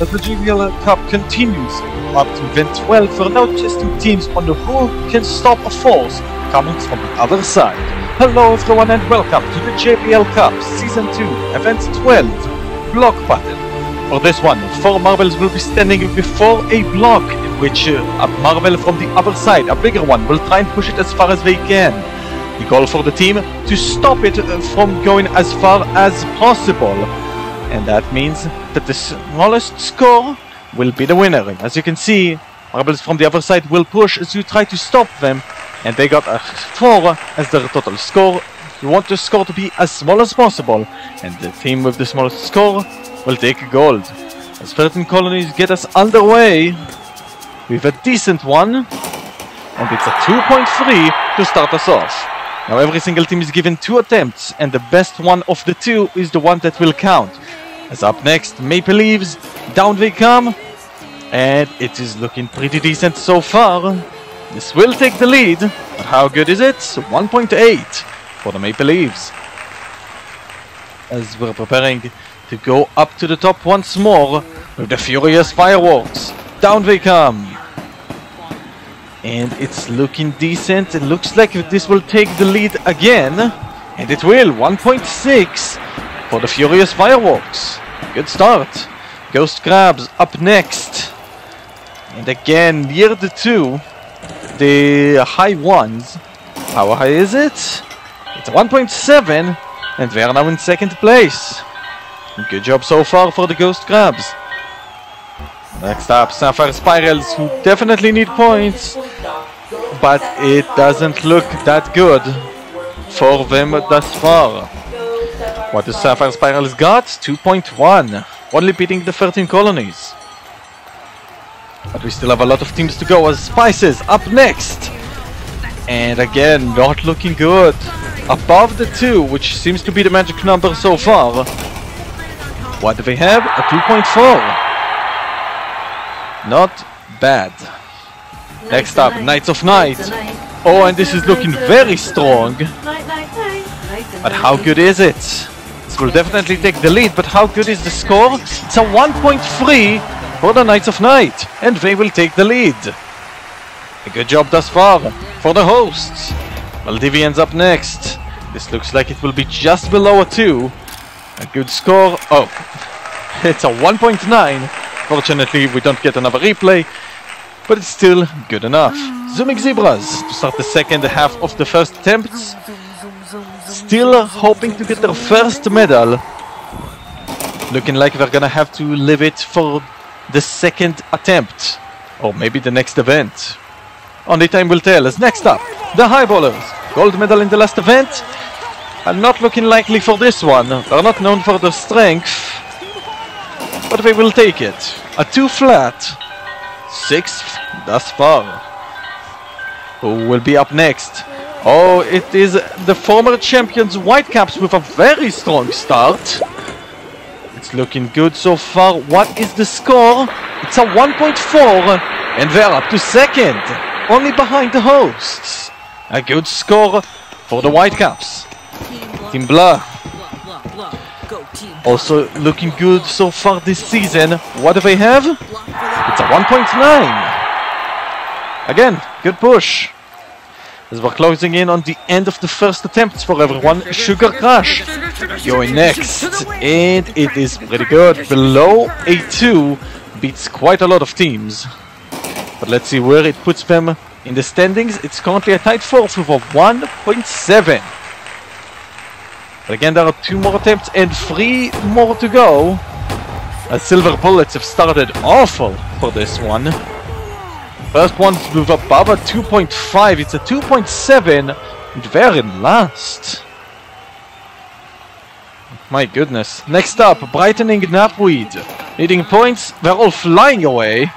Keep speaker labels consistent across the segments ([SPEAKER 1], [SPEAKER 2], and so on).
[SPEAKER 1] As the JBL Cup continues up to event 12, we're now testing teams on who can stop a force coming from the other side. Hello everyone and welcome to the JBL Cup Season 2, Event 12, Block Battle. For this one, 4 marbles will be standing before a block in which a marble from the other side, a bigger one, will try and push it as far as they can. The goal for the team to stop it from going as far as possible. And that means that the smallest score will be the winner. And as you can see, marbles from the other side will push as you try to stop them. And they got a 4 as their total score. You want the score to be as small as possible. And the team with the smallest score will take gold. As 13 colonies get us underway with a decent one. And it's a 2.3 to start us off. Now every single team is given 2 attempts. And the best one of the 2 is the one that will count. As up next, Maple Leaves, down they come, and it is looking pretty decent so far. This will take the lead, but how good is it? 1.8 for the Maple Leaves. As we're preparing to go up to the top once more with the furious fireworks, down they come. And it's looking decent. It looks like this will take the lead again, and it will. 1.6 for the furious fireworks. Good start. Ghost Crabs up next. And again, near the 2, the high ones. How high is it? It's 1.7, and they are now in 2nd place. Good job so far for the Ghost Crabs. Next up, Sapphire Spirals, who definitely need points, but it doesn't look that good for them thus far. What does Sapphire Spirals got? 2.1. Only beating the 13 colonies. But we still have a lot of teams to go as Spices up next. And again, not looking good. Above the 2, which seems to be the magic number so far. What do they have? A 2.4. Not bad. Next up, Knights of Night. Oh, and this is looking very strong. But how good is it? This will definitely take the lead, but how good is the score? It's a 1.3 for the Knights of Night, and they will take the lead. A good job thus far for the hosts. Maldivians up next. This looks like it will be just below a 2. A good score. Oh, it's a 1.9. Fortunately, we don't get another replay, but it's still good enough. Zooming Zebras to start the second half of the first attempts. Still hoping to get their first medal. Looking like they're gonna have to live it for the second attempt. Or maybe the next event. Only time will tell. As next up, the Highballers. Gold medal in the last event. And not looking likely for this one. They're not known for their strength. But they will take it. A 2 flat. 6th thus far. Who will be up next? Oh, it is the former champions Whitecaps with a very strong start. It's looking good so far. What is the score? It's a 1.4, and they're up to 2nd, only behind the hosts. A good score for the Whitecaps. Team Blah. Also looking good so far this season. What do they have? It's a 1.9. Again, good push. As we're closing in on the end of the first attempts for everyone, Sugar Crush going next, and it is pretty good. Below a 2, beats quite a lot of teams. But let's see where it puts them in the standings. It's currently a tied 4th with a 1.7. But again, there are 2 more attempts and 3 more to go. As Silver Bullets have started awful for this one. First one with above a 2.5, it's a 2.7, and they're in last. My goodness. Next up, Brightening Knapweed. Needing points, they're all flying away.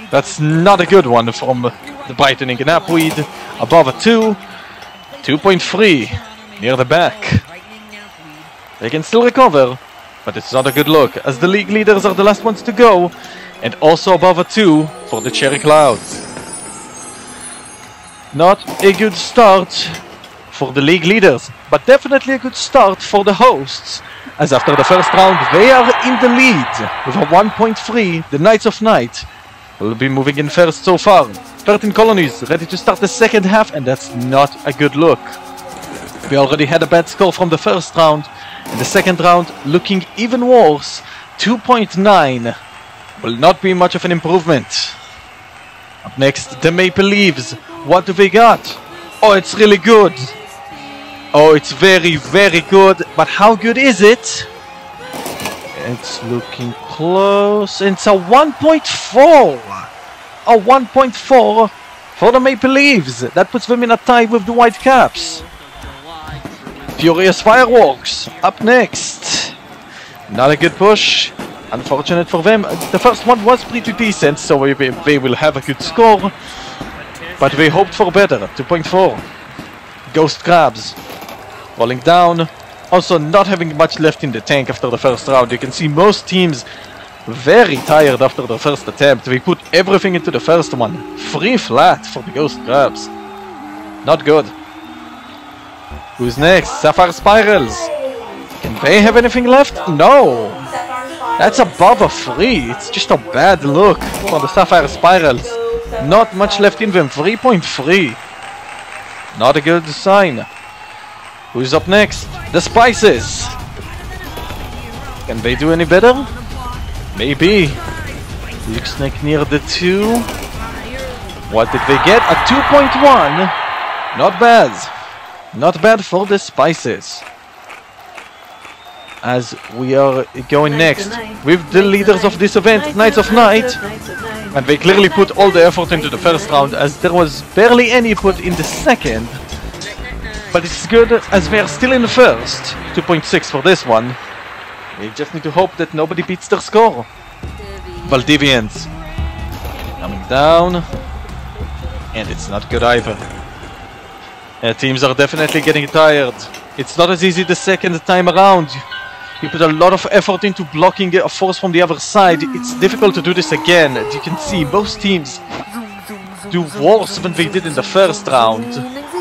[SPEAKER 1] That's not a good one from the Brightening Knapweed. Above a 2, 2.3, near the back. They can still recover, but it's not a good look, as the league leaders are the last ones to go. And also above a 2 for the Cherry Clouds. Not a good start for the league leaders, but definitely a good start for the hosts, as after the first round they are in the lead with a 1.3. The Knights of Night will be moving in first so far. 13 colonies ready to start the second half, and that's not a good look. We already had a bad score from the first round, and the second round looking even worse. 2.9 will not be much of an improvement. Up next, the Maple Leaves. What do they got? Oh, it's really good. Oh, it's very, very good. But how good is it? It's looking close. It's a 1.4. A 1.4 for the Maple Leaves. That puts them in a tie with the Whitecaps. Furious Fireworks up next. Not a good push. Unfortunate for them. The first one was pretty decent, so they will have a good score. But they hoped for better. 2.4. Ghost Crabs rolling down. Also not having much left in the tank after the first round. You can see most teams very tired after the first attempt. They put everything into the first one. 3 flat for the Ghost Crabs. Not good. Who's next? Sapphire Spirals. Can they have anything left? No. That's above a 3. It's just a bad look for the Sapphire Spirals. Not much left in them. 3.3. Not a good sign. Who's up next? The Spices. Can they do any better? Maybe. Looks like near the 2. What did they get? A 2.1. Not bad. Not bad for the Spices. As we are going next with the leaders of this event, Knights of Night. And they clearly put all the effort into the first round, as there was barely any put in the second. But it's good as they are still in the first. 2.6 for this one. We just need to hope that nobody beats their score. Valdivians coming down. And it's not good either. Teams are definitely getting tired. It's not as easy the second time around. You put a lot of effort into blocking a force from the other side. It's difficult to do this again. As you can see, most teams do worse than they did in the first round.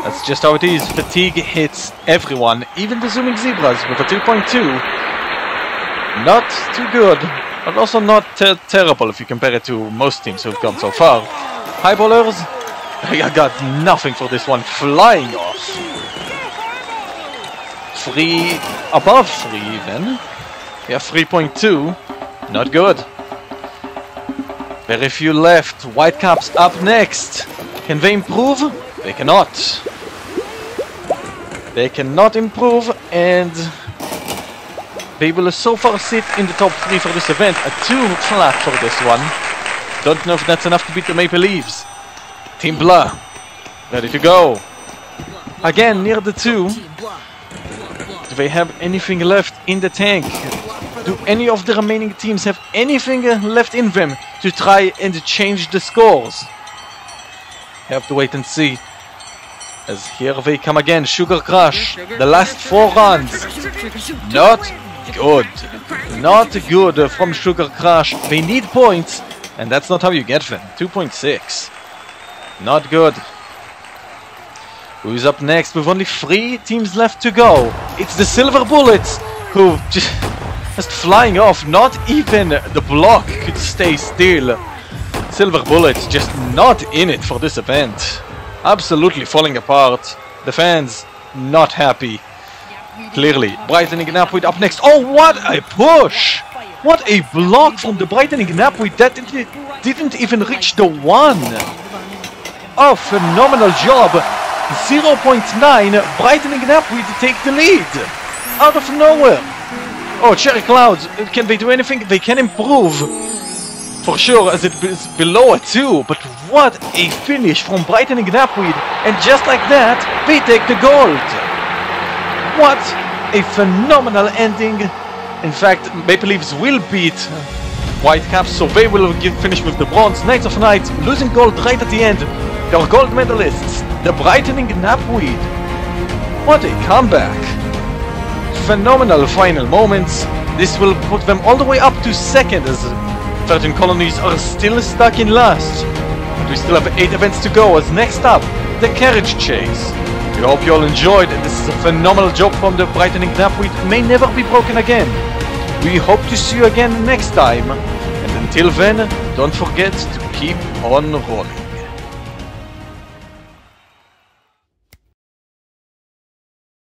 [SPEAKER 1] That's just how it is. Fatigue hits everyone, even the Zooming Zebras with a 2.2. Not too good, but also not terrible if you compare it to most teams who've gone so far. Highballers, I got nothing for this one. Flying off. 3, above 3 even. Yeah, 3.2. Not good. Very few left. Whitecaps up next. Can they improve? They cannot. They cannot improve, and they will so far sit in the top 3 for this event. A 2 flat for this one. Don't know if that's enough to beat the Maple Leaves. Team Blah, ready to go. Again, near the 2. Do they have anything left in the tank? Do any of the remaining teams have anything left in them to try and change the scores? You have to wait and see. As here they come again. Sugar Crush. The last 4 runs. Not good. Not good from Sugar Crush. They need points, and that's not how you get them. 2.6. Not good. Who's up next with only 3 teams left to go? It's the Silver Bullets, who just flying off. Not even the block could stay still. Silver Bullets just not in it for this event. Absolutely falling apart. The fans not happy. Clearly. Brightening Napweed up next. Oh, what a push! What a block from the Brightening Napweed. That didn't even reach the 1. Oh, phenomenal job. 0.9. Brightening Napweed to take the lead. Out of nowhere. Oh, Cherry Clouds. Can they do anything? They can improve. For sure, as it is below a 2. But what a finish from Brightening Napweed. And just like that, they take the gold. What a phenomenal ending. In fact, Maple Leaves will beat Whitecaps, so they will finish with the bronze. Knights of Night losing gold right at the end. Their gold medalists, the Brightening Napweed. What a comeback. Phenomenal final moments. This will put them all the way up to second, as 13 colonies are still stuck in last. But we still have 8 events to go, as next up, the Carriage Chase. We hope you all enjoyed, and this is a phenomenal job from the brightening knap, which may never be broken again. We hope to see you again next time, and until then, don't forget to keep on rolling.